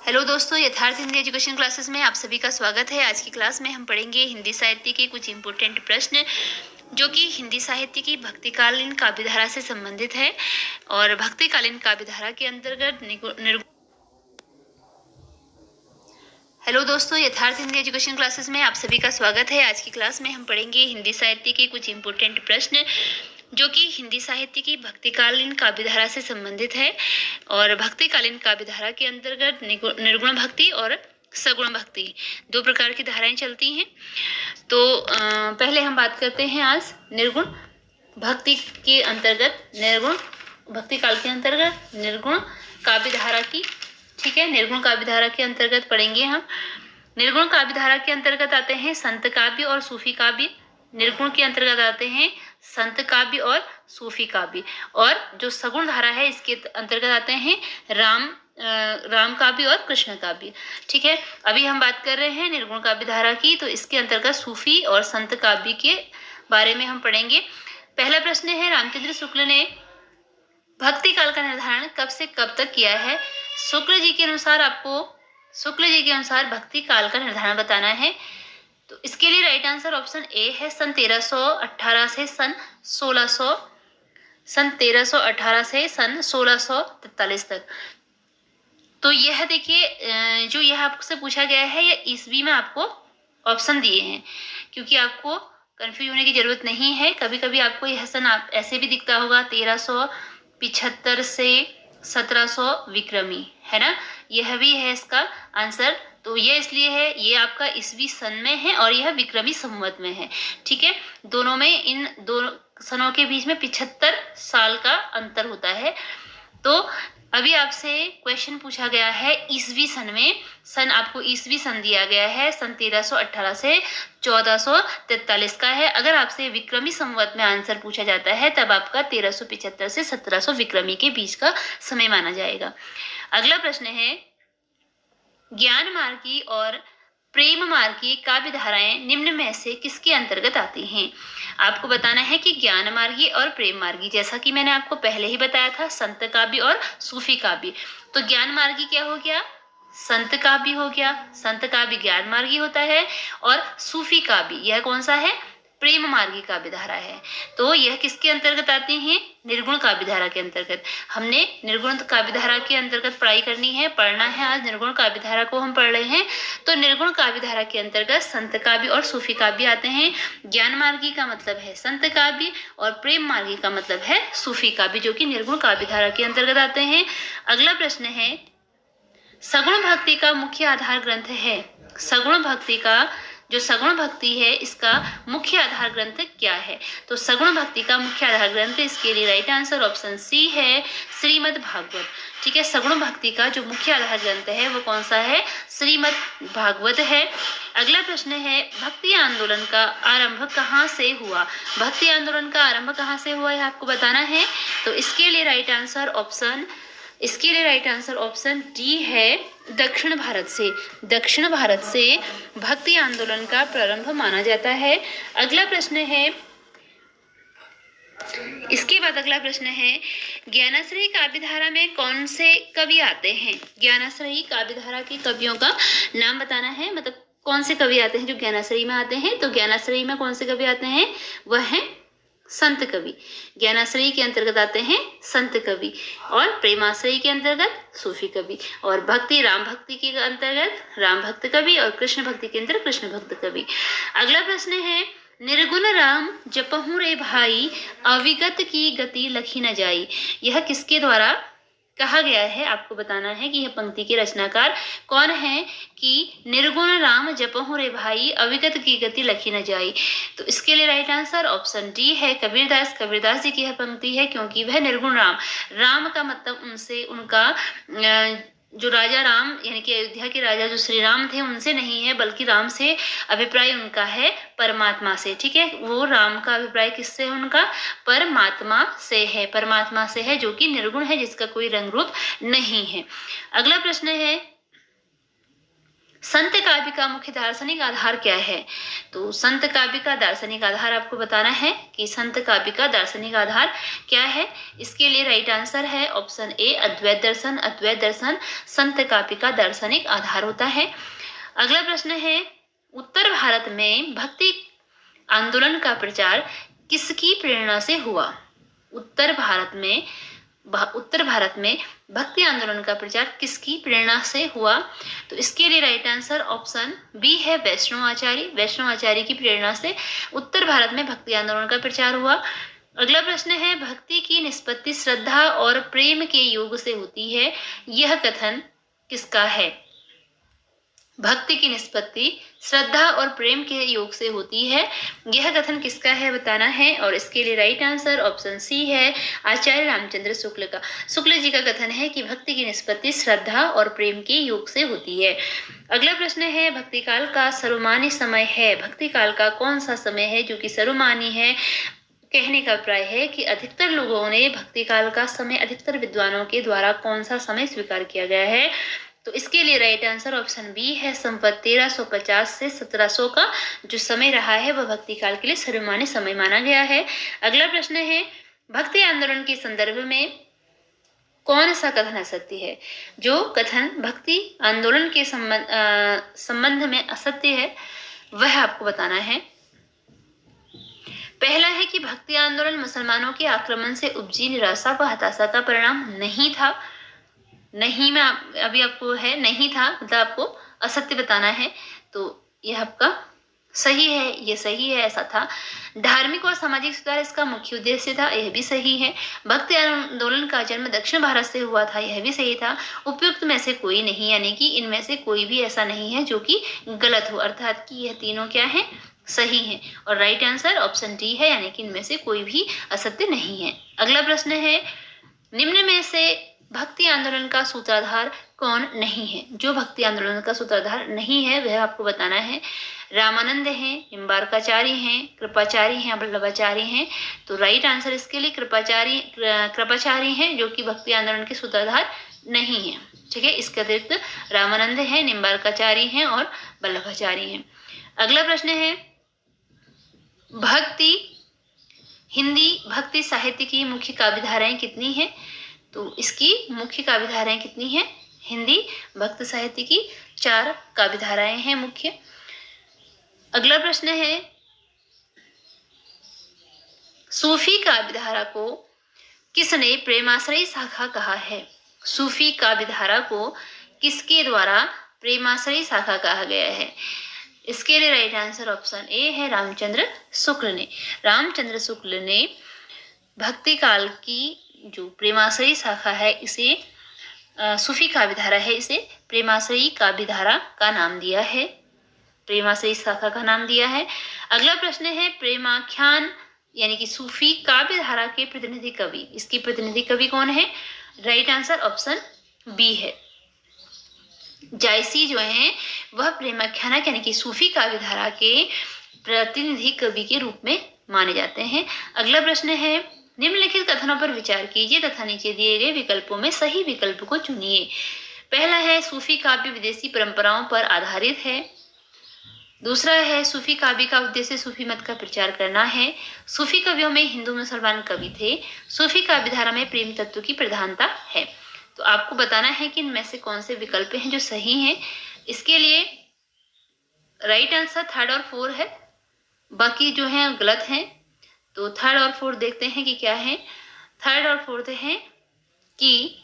Hello दोस्तों, यथार्थ Hindi education classes में आप सभी का स्वागत है। आज की क्लास में हम पढ़ेंगे हिंदी साहित्य के कुछ इम्पोर्टेंट प्रश्न जो कि हिंदी साहित्य की भक्तिकालीन काव्य धारा से संबंधित है और भक्तिकालीन काव्य धारा के अंतर्गत हेलो दोस्तों, यथार्थ हिंदी एजुकेशन क्लासेस में आप सभी का स्वागत है। आज की क्लास में हम पढ़ेंगे हिंदी साहित्य के कुछ इम्पोर्टेंट प्रश्न जो कि हिंदी साहित्य की भक्तिकालीन काव्य धारा से संबंधित है और भक्तिकालीन काव्य धारा के अंतर्गत निर्गुण भक्ति और सगुण भक्ति दो प्रकार की धाराएं चलती हैं। तो पहले हम बात करते हैं आज निर्गुण भक्ति के अंतर्गत, निर्गुण भक्ति काल के अंतर्गत निर्गुण काव्य धारा की। ठीक है, निर्गुण काव्य धारा के अंतर्गत पढ़ेंगे हम। निर्गुण काव्य धारा के अंतर्गत आते हैं संत काव्य और सूफी काव्य। निर्गुण के अंतर्गत आते हैं संत काव्य और सूफी काव्य। और जो सगुण धारा है इसके अंतर्गत आते हैं राम काव्य और कृष्ण काव्य। ठीक है, अभी हम बात कर रहे हैं निर्गुण काव्य धारा की, तो इसके अंतर्गत सूफी और संत काव्य के बारे में हम पढ़ेंगे। पहला प्रश्न है, रामचंद्र शुक्ल ने भक्ति काल का निर्धारण कब से कब तक किया है? शुक्ल जी के अनुसार भक्ति काल का निर्धारण बताना है। तो इसके लिए राइट आंसर ऑप्शन ए है, सन 1318 से सन 1643 तक। तो यह देखिए, जो यह आपसे पूछा गया है यह ईस्वी में आपको ऑप्शन दिए हैं, क्योंकि आपको कंफ्यूज होने की जरूरत नहीं है। कभी कभी आपको यह सन ऐसे भी दिखता होगा 1375 से 1700 विक्रमी, है ना, यह भी है इसका आंसर। तो ये इसलिए है, ये आपका ईस्वी सन में है और यह विक्रमी संवत में है। ठीक है, दोनों में, इन दो सनों के बीच में 75 साल का अंतर होता है। तो अभी आपसे क्वेश्चन पूछा गया है ईस्वी सन में, सन आपको ईस्वी सन दिया गया है, सन 1318 से 1443 का है। अगर आपसे विक्रमी संवत में आंसर पूछा जाता है तब आपका 1375 से 1700 विक्रमी के बीच का समय माना जाएगा। अगला प्रश्न है, ज्ञान मार्गी और प्रेम मार्गी काव्य धाराएं निम्न में से किसके अंतर्गत आती हैं? आपको बताना है कि ज्ञान मार्गी और प्रेम मार्गी, जैसा कि मैंने आपको पहले ही बताया था, संत काव्य और सूफी काव्य। तो ज्ञान मार्गी क्या हो गया? संत काव्य हो गया। संत काव्य ज्ञान मार्गी होता है और सूफी काव्य यह कौन सा है? प्रेम मार्गी काव्य धारा है। तो यह किसके अंतर्गत आते हैं? निर्गुण काव्य धारा के अंतर्गत। हमने निर्गुण काव्य धारा के अंतर्गत पढ़ाई करनी है, पढ़ना है। आज निर्गुण काव्य धारा को हम पढ़ रहे हैं। तो निर्गुण काव्य धारा के अंतर्गत संत काव्य और सूफी काव्य आते हैं। ज्ञान मार्गी का मतलब है संत काव्य और प्रेम मार्गी का मतलब है सूफी काव्य, जो कि निर्गुण काव्य धारा के अंतर्गत आते हैं। अगला प्रश्न है, सगुण भक्ति का मुख्य आधार ग्रंथ है। सगुण भक्ति का, जो सगुण भक्ति है, इसका मुख्य आधार ग्रंथ क्या है? तो सगुण भक्ति का मुख्य आधार ग्रंथ, इसके लिए राइट आंसर ऑप्शन सी है, श्रीमद् भागवत। ठीक है, सगुण भक्ति का जो मुख्य आधार ग्रंथ है वो कौन सा है? श्रीमद् भागवत है। अगला प्रश्न है, भक्ति आंदोलन का आरंभ कहाँ से हुआ? भक्ति आंदोलन का आरंभ कहाँ से हुआ यह आपको बताना है। तो इसके लिए राइट आंसर ऑप्शन डी है, दक्षिण भारत से। दक्षिण भारत से भक्ति आंदोलन का प्रारंभ माना जाता है। अगला प्रश्न है, इसके बाद अगला प्रश्न है, ज्ञानाश्रयी काव्य धारा में कौन से कवि आते हैं? ज्ञानाश्रयी काव्य धारा के कवियों का नाम बताना है, मतलब कौन से कवि आते हैं जो ज्ञानाश्रयी में आते हैं। तो ज्ञानाश्रयी में कौन से कवि आते हैं? वह है संत कवि। ज्ञानाश्रयी के अंतर्गत आते हैं संत कवि, और प्रेमाश्रयी के अंतर्गत सूफी कवि, और भक्ति राम भक्ति के अंतर्गत राम भक्त कवि, और कृष्ण भक्ति के अंतर्गत कृष्ण भक्त कवि। अगला प्रश्न है, निर्गुण राम जपहु रे भाई, अविगत की गति लखी न जाई। यह किसके द्वारा कहा गया है? आपको बताना है कि यह पंक्ति के रचनाकार कौन है कि निर्गुण राम जपहु रे भाई, अविगत की गति लखी न जाई। तो इसके लिए राइट आंसर ऑप्शन डी है, कबीरदास। कबीरदास जी की यह पंक्ति है, क्योंकि वह निर्गुण राम का मतलब उनसे, उनका जो राजा राम यानी कि अयोध्या के राजा जो श्री राम थे उनसे नहीं है, बल्कि राम से अभिप्राय उनका है परमात्मा से। ठीक है, वो राम का अभिप्राय किससे है? उनका परमात्मा से है, परमात्मा से है, जो कि निर्गुण है, जिसका कोई रंग रूप नहीं है। अगला प्रश्न है, संत काव्य का मुख्य दार्शनिक आधार क्या है? तो संत काव्य का दार्शनिक आधार आपको बताना है कि संत काव्य का दार्शनिक आधार क्या है। इसके लिए राइट आंसर है ऑप्शन ए अद्वैत दर्शन। अद्वैत दर्शन संत काव्य का दार्शनिक आधार होता है। अगला प्रश्न है, उत्तर भारत में भक्ति आंदोलन का प्रचार किसकी प्रेरणा से हुआ? उत्तर भारत में भक्ति आंदोलन का प्रचार किसकी प्रेरणा से हुआ? तो इसके लिए राइट आंसर ऑप्शन बी है वैष्णवाचार्य। वैष्णवाचार्य की प्रेरणा से उत्तर भारत में भक्ति आंदोलन का प्रचार हुआ। अगला प्रश्न है, भक्ति की निष्पत्ति श्रद्धा और प्रेम के योग से होती है, यह कथन किसका है? भक्ति की निष्पत्ति श्रद्धा और प्रेम के योग से होती है, यह कथन किसका है बताना है। और इसके लिए राइट आंसर ऑप्शन सी है आचार्य रामचंद्र शुक्ल का। शुक्ल जी का कथन है कि भक्ति की निष्पत्ति श्रद्धा और प्रेम के योग से होती है। अगला प्रश्न है, भक्ति काल का सर्वमान्य समय है, भक्ति काल का कौन सा समय है जो कि सर्वमान्य है? कहने का अभिप्राय है कि अधिकतर लोगों ने भक्ति काल का समय, अधिकतर विद्वानों के द्वारा कौन सा समय स्वीकार किया गया है? तो इसके लिए राइट आंसर ऑप्शन बी है संवत 1350 से 1700 का जो समय रहा है वह भक्ति काल के लिए सर्वमान्य समय माना गया है। अगला प्रश्न है, भक्ति आंदोलन के संदर्भ में कौन सा कथन असत्य है? जो कथन भक्ति आंदोलन के संबंध में असत्य है वह आपको बताना है। पहला है कि भक्ति आंदोलन मुसलमानों के आक्रमण से उपजी निराशा व हताशा का परिणाम नहीं था। नहीं में अभी आपको है नहीं था, मतलब आपको असत्य बताना है। तो यह आपका सही है, ये सही है, ऐसा था। धार्मिक और सामाजिक सुधार इसका मुख्य उद्देश्य था, यह भी सही है। भक्ति आंदोलन का जन्म दक्षिण भारत से हुआ था, यह भी सही था। उपयुक्त में से कोई नहीं, यानी कि इनमें से कोई भी ऐसा नहीं है जो कि गलत हो, अर्थात कि यह तीनों क्या है? सही है। और राइट आंसर ऑप्शन डी है, यानी कि इनमें से कोई भी असत्य नहीं है। अगला प्रश्न है, निम्न में से भक्ति आंदोलन का सूत्रधार कौन नहीं है? जो भक्ति आंदोलन का सूत्रधार नहीं है वह आपको बताना है। रामानंद हैं, निम्बार्काचार्य हैं, कृपाचार्य हैं, वल्लभाचार्य हैं। तो राइट आंसर इसके लिए कृपाचार्य हैं जो कि भक्ति आंदोलन के सूत्रधार नहीं है। ठीक है, इसके अतिरिक्त रामानंद हैं, निम्बार्काचार्य हैं और वल्लभाचार्य हैं। अगला प्रश्न है, हिंदी भक्ति साहित्य की मुख्य काव्यधाराएं कितनी हैं? तो इसकी मुख्य काव्यधाराएं कितनी हैं? हिंदी भक्त साहित्य की 4 काव्यधाराएं हैं मुख्य। अगला प्रश्न है, सूफी काव्यधारा को किसने प्रेमाश्रयी शाखा कहा है? सूफी काव्यधारा को किसके द्वारा प्रेमाश्रयी शाखा कहा गया है? इसके लिए राइट आंसर ऑप्शन ए है रामचंद्र शुक्ल ने। रामचंद्र शुक्ल ने भक्ति काल की जो प्रेमाश्रयी शाखा है इसे सूफी काव्यधारा है, इसे प्रेमाश्रयी काव्यधारा का नाम दिया है, प्रेमाश्रयी शाखा का नाम दिया है। अगला प्रश्न है, प्रेमाख्यान यानी कि सूफी काव्यधारा के प्रतिनिधि कवि, इसकी प्रतिनिधि कवि कौन है? राइट आंसर ऑप्शन बी है जायसी जो है वह प्रेमाख्यान यानी कि सूफी काव्यधारा के प्रतिनिधि कवि के रूप में माने जाते हैं। अगला प्रश्न है, निम्नलिखित कथनों पर विचार कीजिए तथा नीचे दिए गए विकल्पों में सही विकल्प को चुनिए। पहला है, सूफी काव्य विदेशी परंपराओं पर आधारित है। दूसरा है, सूफी काव्य का उद्देश्य सूफी मत का प्रचार करना है। सूफी कवियों में हिंदू मुसलमान कवि थे। सूफी काव्यधारा में प्रेम तत्व की प्रधानता है। तो आपको बताना है कि इनमें से कौन से विकल्प हैं जो सही हैं। इसके लिए राइट आंसर 3 और 4 है, बाकी जो हैं गलत हैं। तो 3 और 4 देखते हैं कि क्या है। 3 और 4 हैं कि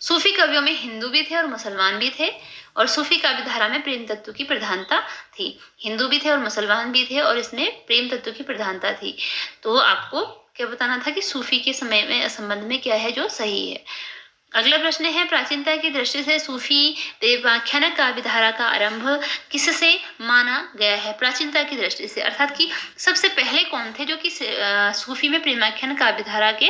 सूफी कवियों में हिंदू भी थे और मुसलमान भी थे, और सूफी काव्यधारा में प्रेम तत्व की प्रधानता थी। हिंदू भी थे और मुसलमान भी थे और इसमें प्रेम तत्व की प्रधानता थी। तो आपको क्या बताना था कि सूफी के समय में संबंध में क्या है जो सही है। अगला प्रश्न है, प्राचीनता की दृष्टि से सूफी प्रेमाख्यान काव्यधारा का आरंभ किससे माना गया है? प्राचीनता की दृष्टि से, अर्थात कि सबसे पहले कौन थे जो कि सूफी में प्रेमाख्यान काव्यधारा के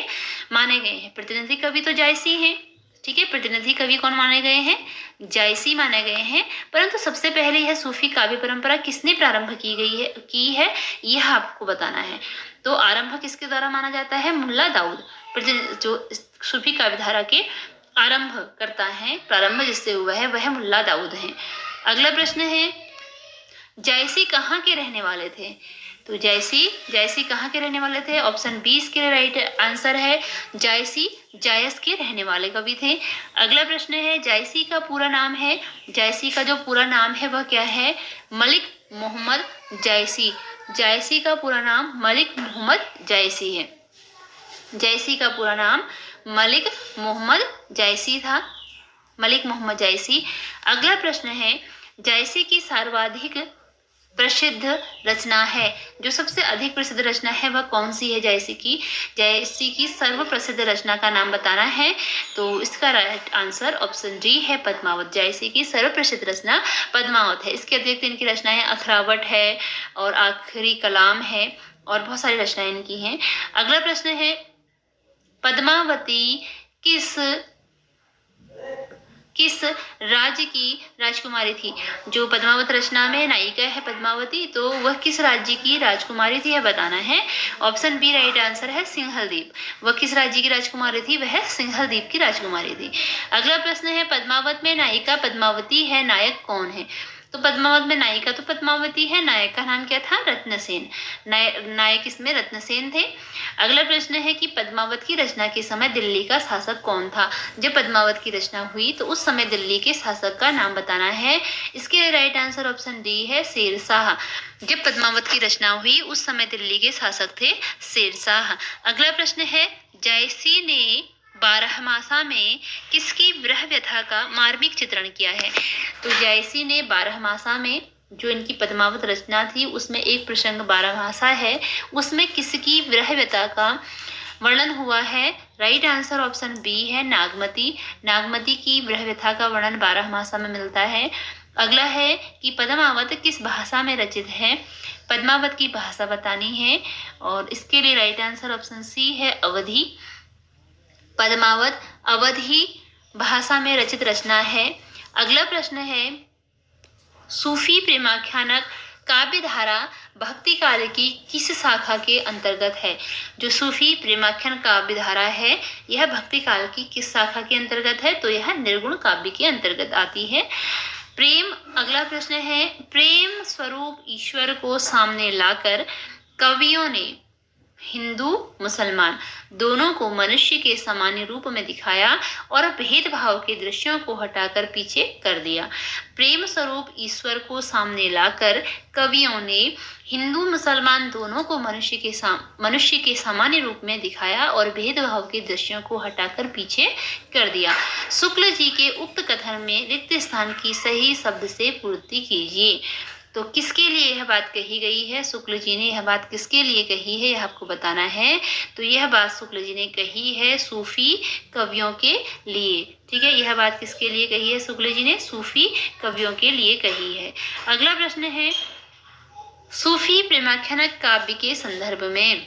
माने गए हैं? प्रतिनिधि कवि तो जायसी हैं, ठीक है, प्रतिनिधि कवि कौन माने गए हैं? जायसी माने गए हैं। परंतु सबसे पहले यह सूफी काव्य परंपरा किसने प्रारंभ की है यह आपको बताना है। तो आरंभ किसके द्वारा माना जाता है? मुल्ला दाऊद जो सूफी काव्यधारा के आरंभ करता है, प्रारंभ जिससे हुआ है वह मुल्ला दाऊद हैं। अगला प्रश्न है, जायसी कहाँ के रहने वाले थे? तो जायसी कहाँ के रहने वाले थे? ऑप्शन बी इसके लिए राइट आंसर है। जायसी जायस के रहने वाले कवि थे। अगला प्रश्न है, जायसी का पूरा नाम है, जायसी का जो पूरा नाम है वह क्या है? मलिक मोहम्मद जायसी। जायसी का पूरा नाम मलिक मोहम्मद जायसी है। जायसी का पूरा नाम मलिक मोहम्मद जायसी था, मलिक मोहम्मद जायसी। अगला प्रश्न है, जायसी की सर्वाधिक प्रसिद्ध रचना है, जो सबसे अधिक प्रसिद्ध रचना है वह कौन सी है? जायसी की सर्व प्रसिद्ध रचना का नाम बताना है। तो इसका राइट आंसर ऑप्शन डी है, पद्मावत। जायसी की सर्व प्रसिद्ध रचना पद्मावत है। इसके अतिरिक्त इनकी रचनाएं अखरावट है और आखिरी कलाम है और बहुत सारी रचनाएं इनकी हैं। अगला प्रश्न है, पद्मावती किस राज्य की राजकुमारी थी? जो पद्मावत रचना में नायिका है पद्मावती, तो वह किस राज्य की राजकुमारी थी यह बताना है। ऑप्शन बी राइट आंसर है, सिंहलदीप। वह किस राज्य की राजकुमारी थी? वह सिंहलदीप की राजकुमारी थी। अगला प्रश्न है, पद्मावत में नायिका पद्मावती है, नायक कौन है? तो पद्मावत में नायिका तो पद्मावती है, नायक का नाम क्या था? रत्नसेन। नायक इसमें रत्नसेन थे। अगला प्रश्न है कि पद्मावत की रचना के समय दिल्ली का शासक कौन था? जब पद्मावत की रचना हुई तो उस समय दिल्ली के शासक का नाम बताना है। इसके लिए राइट आंसर ऑप्शन डी है, शेरशाह। जब पद्मावत की रचना हुई उस समय दिल्ली के शासक थे शेरशाह। अगला प्रश्न है, जायसी ने बारहमासा में किसकी विरह व्यथा का मार्मिक चित्रण किया है? तो जायसी ने बारहमासा में, जो इनकी पद्मावत रचना थी उसमें एक प्रसंग बारहमासा है, उसमें किसकी विरह व्यथा का वर्णन हुआ है? राइट आंसर ऑप्शन बी है, नागमती। नागमती की विरह व्यथा का वर्णन बारहमासा में मिलता है। अगला है कि पद्मावत किस भाषा में रचित है? पद्मावत की भाषा बतानी है और इसके लिए राइट आंसर ऑप्शन सी है, अवधी। पद्मावत अवधी भाषा में रचित रचना है। अगला प्रश्न है, सूफी प्रेमाख्यानक काव्य धारा भक्ति काल की किस शाखा के अंतर्गत है? जो सूफी प्रेमाख्यान काव्य धारा है यह भक्ति काल की किस शाखा के अंतर्गत है? तो यह निर्गुण काव्य के अंतर्गत आती है। अगला प्रश्न है, प्रेम स्वरूप ईश्वर को सामने लाकर कवियों ने हिंदू मुसलमान दोनों को मनुष्य के सामान्य रूप में दिखाया और भेदभाव के दृश्यों को हटाकर पीछे कर दिया। प्रेम स्वरूप ईश्वर को सामने लाकर कवियों ने हिंदू मुसलमान दोनों को मनुष्य के सामान्य रूप में दिखाया और भेदभाव के दृश्यों को हटाकर पीछे कर दिया। शुक्ल जी के उक्त कथन में रिक्त स्थान की सही शब्द से पूर्ति कीजिए। तो किसके लिए यह बात कही गई है? शुक्ल जी ने यह बात किसके लिए कही है यह आपको बताना है। तो यह बात शुक्ल जी ने कही है सूफी कवियों के लिए। ठीक है, यह बात किसके लिए कही है? शुक्ल जी ने सूफी कवियों के लिए कही है। अगला प्रश्न है, सूफी प्रेमाख्यानक काव्य के संदर्भ में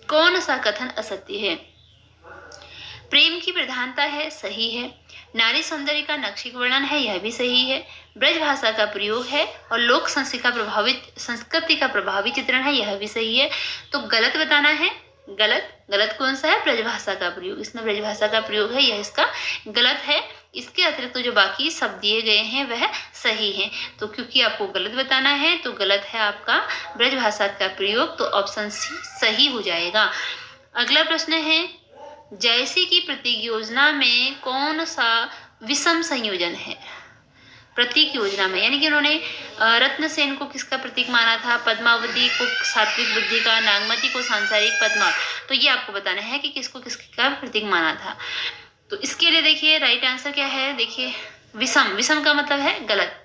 कौन सा कथन असत्य है? प्रेम की प्रधानता है, सही है। नारी सौंदर्य का नक्षिक वर्णन है, यह भी सही है। ब्रज भाषा का प्रयोग है और लोक संस्कृति का प्रभावी चित्रण है, यह भी सही है। तो गलत बताना है। गलत कौन सा है? ब्रज भाषा का प्रयोग। इसमें ब्रज भाषा का प्रयोग है, यह इसका गलत है। इसके अतिरिक्त तो जो बाकी शब्द दिए गए हैं वह सही हैं। तो क्योंकि आपको गलत बताना है तो गलत है आपका ब्रज भाषा का प्रयोग, तो ऑप्शन सी सही हो जाएगा। अगला प्रश्न है, जायसी की प्रतीक योजना में कौन सा विषम संयोजन है? प्रतीक योजना में यानी कि उन्होंने रत्नसेन को किसका प्रतीक माना था? पद्मावती को सात्विक बुद्धि का, नागमती को सांसारिक पद्मा। तो ये आपको बताना है कि किसको किसका प्रतीक माना था। तो इसके लिए देखिए राइट आंसर क्या है, देखिए विषम का मतलब है गलत।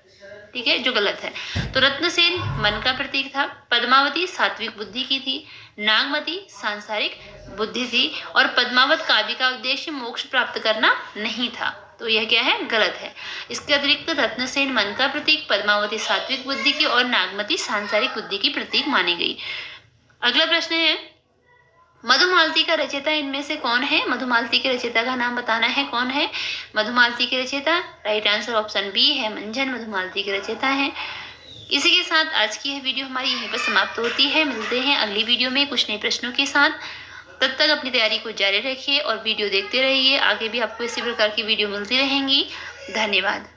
ठीक है, जो गलत है। तो रत्नसेन मन का प्रतीक था, पद्मावती सात्विक बुद्धि की थी, नागमती सांसारिक बुद्धि थी और पद्मावत काव्य का उद्देश्य मोक्ष प्राप्त करना नहीं था। तो यह क्या है? गलत है। इसके अतिरिक्त रत्नसेन मन का प्रतीक, पद्मावती सात्विक बुद्धि की और नागमती सांसारिक बुद्धि की प्रतीक मानी गई। अगला प्रश्न है, मधुमालती का रचयिता इनमें से कौन है? मधुमालती के रचयिता का नाम बताना है, कौन है मधुमालती के रचयिता? राइट आंसर ऑप्शन बी है, मंझन मधुमालती के रचयिता हैं। इसी के साथ आज की यह वीडियो हमारी यहीं पर समाप्त होती है। मिलते हैं अगली वीडियो में कुछ नए प्रश्नों के साथ। तब तक अपनी तैयारी को जारी रखिए और वीडियो देखते रहिए। आगे भी आपको इसी प्रकार की वीडियो मिलती रहेंगी। धन्यवाद।